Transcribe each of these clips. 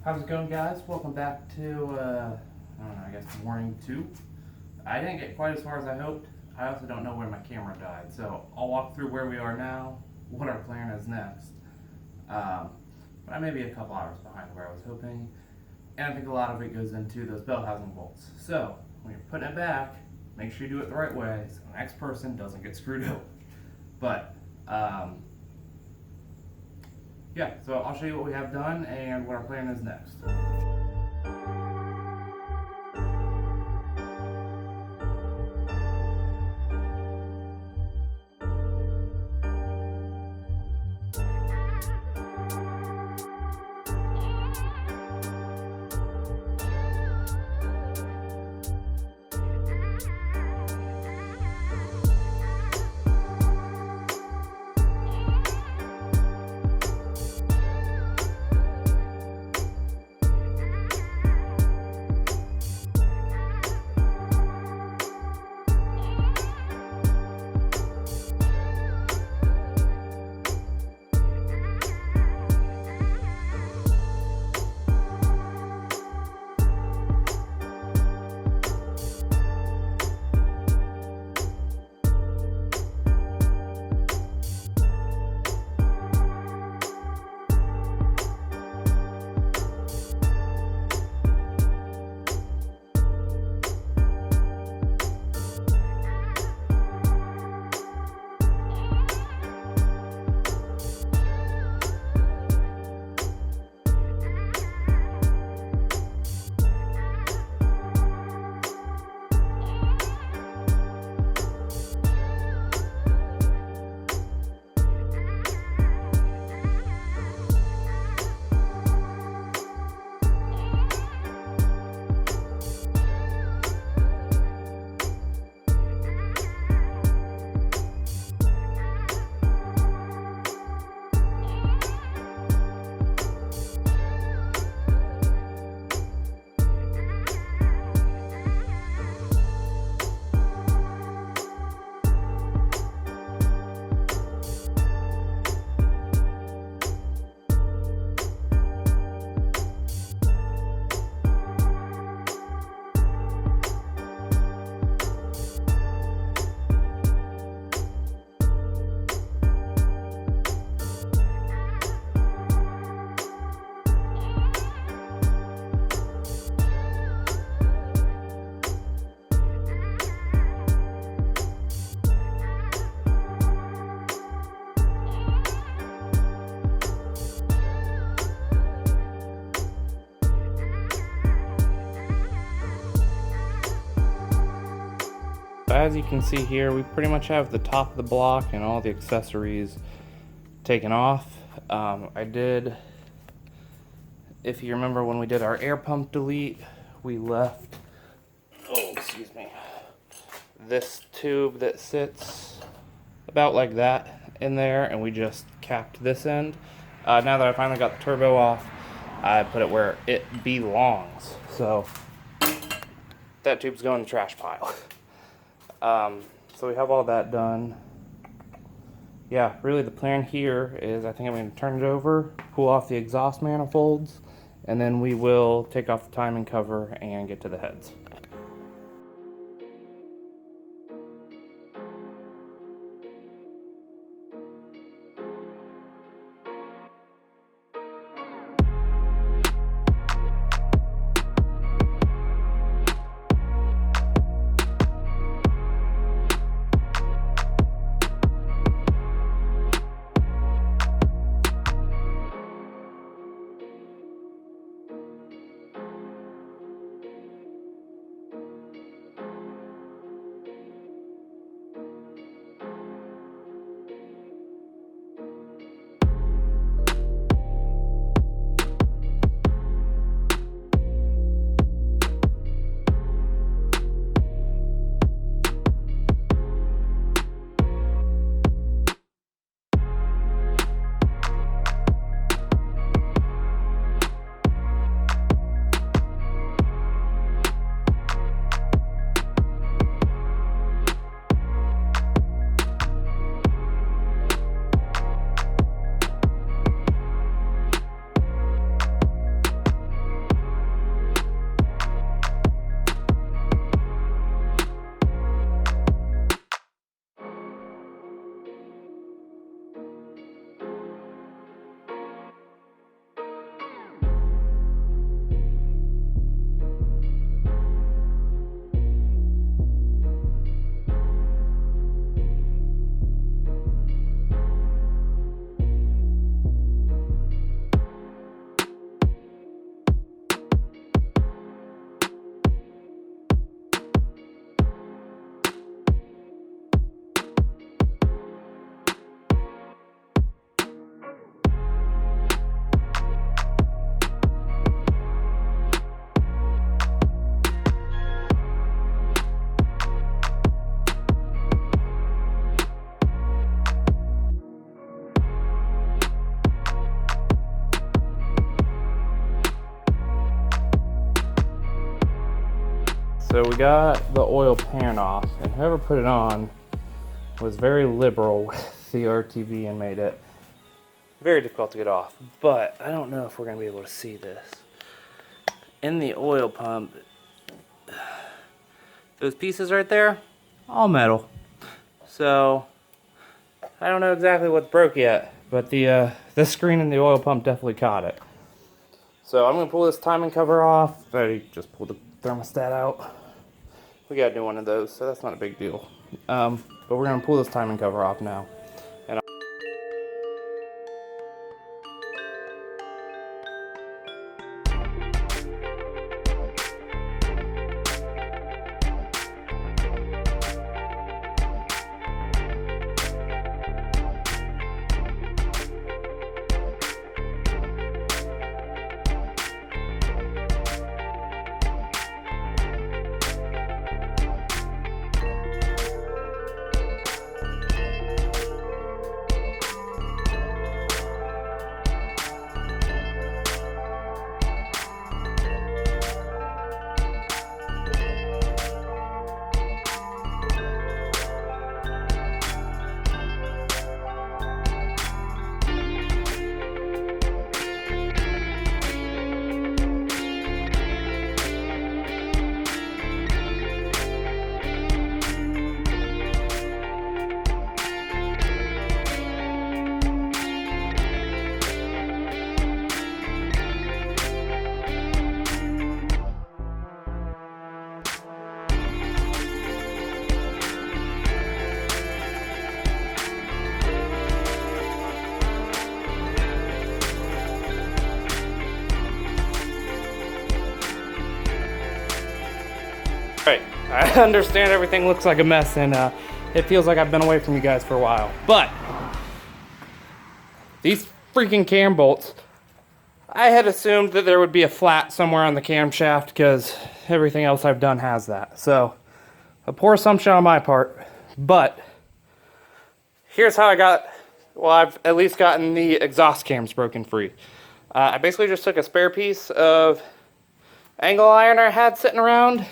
How's it going, guys? Welcome back to, I don't know, I guess morning 2. I didn't get quite as far as I hoped. I also don't know where my camera died, so I'll walk through where we are now, what our plan is next. But I may be a couple hours behind where I was hoping, and I think a lot of it goes into those bell housing bolts. So, when you're putting it back, make sure you do it the right way so the next person doesn't get screwed over. But, yeah, so I'll show you what we have done and what our plan is next. As you can see here, we pretty much have the top of the block and all the accessories taken off. I did, if you remember when we did our air pump delete, we left, this tube that sits about like that in there, and we just capped this end. Now that I finally got the turbo off, I put it where it belongs. So that tube's going in the trash pile. So we have all that done. Yeah, really the plan here is I think I'm going to turn it over, pull off the exhaust manifolds, and then we will take off the timing cover and get to the heads. So we got the oil pan off, and whoever put it on was very liberal with the RTV and made it very difficult to get off. But I don't know if we're gonna be able to see this. In the oil pump, those pieces right there, all metal. So I don't know exactly what's broke yet, but the screen in the oil pump definitely caught it. So I'm gonna pull this timing cover off. I just pulled the thermostat out. We got a new one of those, so that's not a big deal. But we're gonna pull this timing cover off now. And Right, I understand everything looks like a mess, and it feels like I've been away from you guys for a while. But these freaking cam bolts, I had assumed that there would be a flat somewhere on the camshaft because everything else I've done has that. So a poor assumption on my part, but here's how I got, well, I've at least gotten the exhaust cams broken free. I basically just took a spare piece of angle iron I had sitting around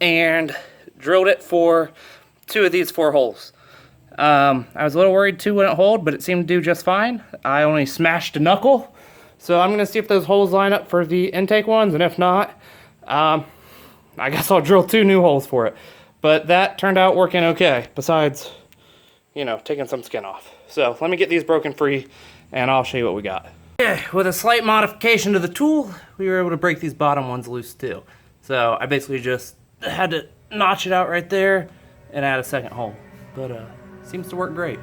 and drilled it for 2 of these 4 holes. I was a little worried 2 wouldn't hold, but it seemed to do just fine. I only smashed a knuckle, so I'm gonna see if those holes line up for the intake ones, and if not, I guess I'll drill 2 new holes for it. But that turned out working okay, besides, you know, taking some skin off. So let me get these broken free, and I'll show you what we got. Okay, with a slight modification to the tool, we were able to break these bottom ones loose too. So I basically just had to notch it out right there and add a second hole, but seems to work great.